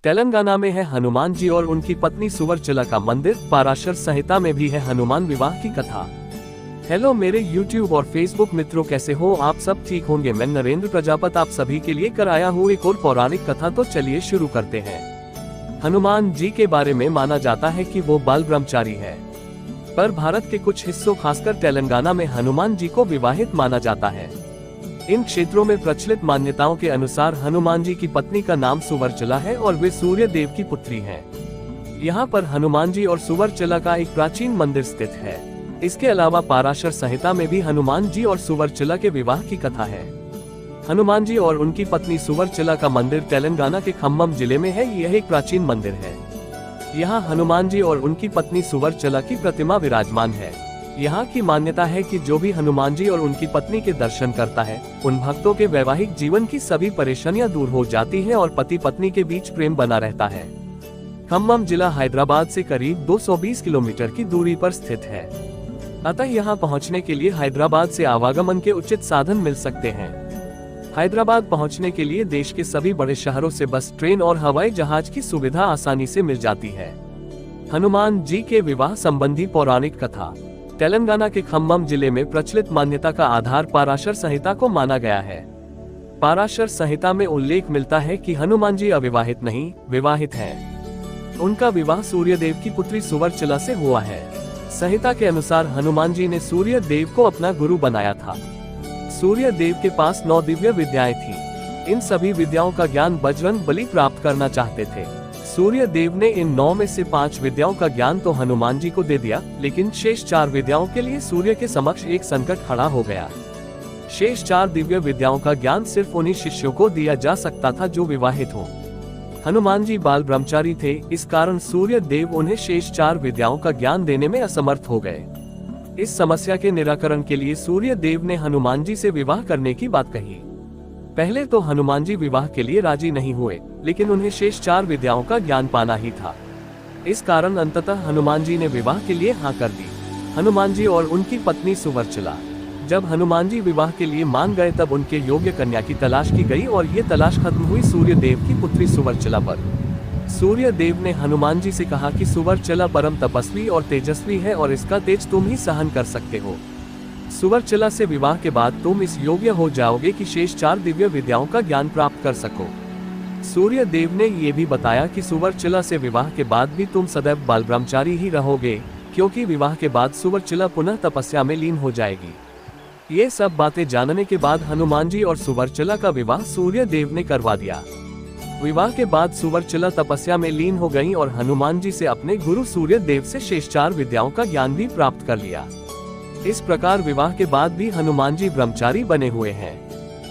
तेलंगाना में है हनुमान जी और उनकी पत्नी सुवर्चला का मंदिर। पाराशर संहिता में भी है हनुमान विवाह की कथा। हेलो मेरे YouTube और Facebook मित्रों, कैसे हो आप सब? ठीक होंगे। मैं नरेंद्र प्रजापत आप सभी के लिए कर आया हूँ एक और पौराणिक कथा। तो चलिए शुरू करते हैं। हनुमान जी के बारे में माना जाता है कि वो बाल ब्रह्मचारी है, पर भारत के कुछ हिस्सों खासकर तेलंगाना में हनुमान जी को विवाहित माना जाता है। इन क्षेत्रों में प्रचलित मान्यताओं के अनुसार हनुमान जी की पत्नी का नाम सुवर्चला है और वे सूर्य देव की पुत्री हैं। यहाँ पर हनुमान जी और सुवर्चला का एक प्राचीन मंदिर स्थित है। इसके अलावा पाराशर संहिता में भी हनुमान जी और सुवर्चला के विवाह की कथा है। हनुमान जी और उनकी पत्नी सुवर्चला का मंदिर तेलंगाना के खम्मम जिले में है। यह एक प्राचीन मंदिर है। यहाँ हनुमान जी और उनकी पत्नी सुवर्चला की प्रतिमा विराजमान है। यहाँ की मान्यता है कि जो भी हनुमान जी और उनकी पत्नी के दर्शन करता है, उन भक्तों के वैवाहिक जीवन की सभी परेशानियां दूर हो जाती हैं और पति पत्नी के बीच प्रेम बना रहता है। खम्मम जिला हैदराबाद से करीब 220 किलोमीटर की दूरी पर स्थित है। अतः यहाँ पहुँचने के लिए हैदराबाद से आवागमन के उचित साधन मिल सकते हैं। हैदराबाद पहुँचने के लिए देश के सभी बड़े शहरों से बस, ट्रेन और हवाई जहाज की सुविधा आसानी से मिल जाती है। हनुमान जी के विवाह संबंधी पौराणिक कथा। तेलंगाना के खम्मम जिले में प्रचलित मान्यता का आधार पाराशर संहिता को माना गया है। पाराशर संहिता में उल्लेख मिलता है कि हनुमान जी अविवाहित नहीं, विवाहित हैं। उनका विवाह सूर्य देव की पुत्री सुवर्चला से हुआ है। संहिता के अनुसार हनुमान जी ने सूर्य देव को अपना गुरु बनाया था। सूर्य देव के पास 9 दिव्य विद्याएं थी। इन सभी विद्याओं का ज्ञान बजरंग बली प्राप्त करना चाहते थे। सूर्य देव ने इन 9 में से 5 विद्याओं का ज्ञान तो हनुमान जी को दे दिया, लेकिन शेष 4 विद्याओं के लिए सूर्य के समक्ष एक संकट खड़ा हो गया। शेष 4 दिव्य विद्याओं का ज्ञान सिर्फ उन्हीं शिष्यों को दिया जा सकता था जो विवाहित हो। हनुमान जी बाल ब्रह्मचारी थे, इस कारण सूर्य देव उन्हें शेष 4 विद्याओं का ज्ञान देने में असमर्थ हो गए। इस समस्या के निराकरण के लिए सूर्य देव ने हनुमान जी से विवाह करने की बात कही। पहले तो हनुमान जी विवाह के लिए राजी नहीं हुए, लेकिन उन्हें शेष 4 विद्याओं का ज्ञान पाना ही था। इस कारण अंततः हनुमान जी ने विवाह के लिए हाँ कर दी। हनुमान जी और उनकी पत्नी सुवर्चला। जब हनुमान जी विवाह के लिए मान गए तब उनके योग्य कन्या की तलाश की गई और ये तलाश खत्म हुई सूर्य देव की पुत्री सुवर्चला पर। सूर्य देव ने हनुमान जी से कहा कि सुवर्चला परम तपस्वी और तेजस्वी है और इसका तेज तुम ही सहन कर सकते हो। सुवर्चला से विवाह के बाद तुम इस योग्य हो जाओगे कि शेष 4 दिव्य विद्याओं का ज्ञान प्राप्त कर सको। सूर्य देव ने ये भी बताया कि सुवर्चला से विवाह के बाद भी तुम सदैव बाल ब्रह्मचारी ही रहोगे, क्योंकि विवाह के बाद सुवर्चला पुनः तपस्या में लीन हो जाएगी। ये सब बातें जानने के बाद हनुमान जी और सुवर्चला का विवाह सूर्य देव ने करवा दिया। विवाह के बाद सुवर्चला तपस्या में लीन हो गईं और हनुमान जी से अपने गुरु सूर्य देव से शेष 4 विद्याओं का ज्ञान भी प्राप्त कर लिया। इस प्रकार विवाह के बाद भी हनुमान जी ब्रह्मचारी बने हुए हैं।